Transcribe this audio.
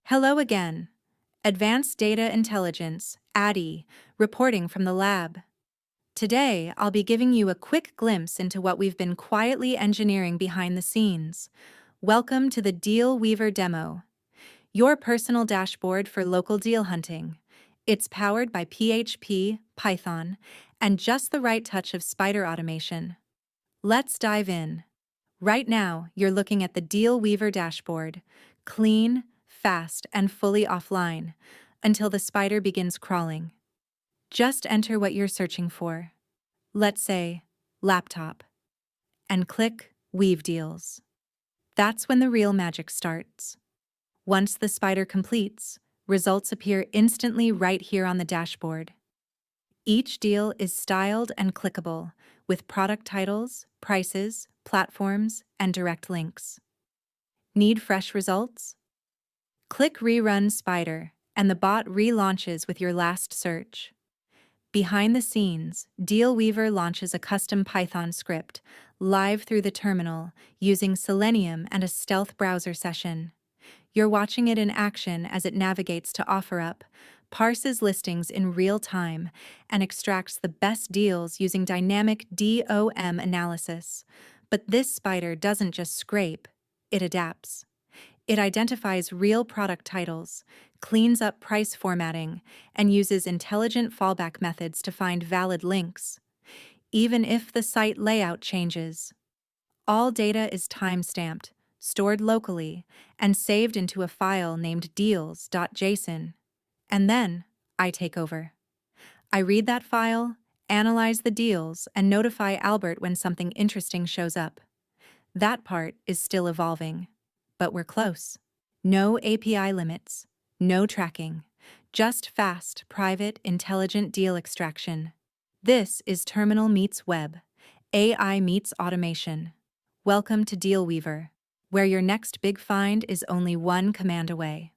Hello again. Advanced Data Intelligence, ADDI, reporting from the lab. Today, I'll be giving you a quick glimpse into what we've been quietly engineering behind the scenes. Welcome to the DealWeaver Demo, your personal dashboard for local deal hunting. It's powered by PHP, Python, and just the right touch of Spider automation. Let's dive in. Right now, you're looking at the DealWeaver dashboard, clean, fast, and fully offline, until the spider begins crawling. Just enter what you're searching for. Let's say, laptop. And click Weave Deals. That's when the real magic starts. Once the spider completes, results appear instantly right here on the dashboard. Each deal is styled and clickable, with product titles, prices, platforms, and direct links. Need fresh results? Click Rerun Spider, and the bot relaunches with your last search. Behind the scenes, DealWeaver launches a custom Python script, live through the terminal, using Selenium and a stealth browser session. You're watching it in action as it navigates to OfferUp, parses listings in real time, and extracts the best deals using dynamic DOM analysis. But this spider doesn't just scrape, it adapts. It identifies real product titles, cleans up price formatting, and uses intelligent fallback methods to find valid links, even if the site layout changes. All data is time-stamped, stored locally, and saved into a file named deals.json. And then, I take over. I read that file, analyze the deals, and notify Albert when something interesting shows up. That part is still evolving, but we're close. No API limits, no tracking, just fast, private, intelligent deal extraction. This is Terminal meets Web, AI meets automation. Welcome to DealWeaver, where your next big find is only one command away.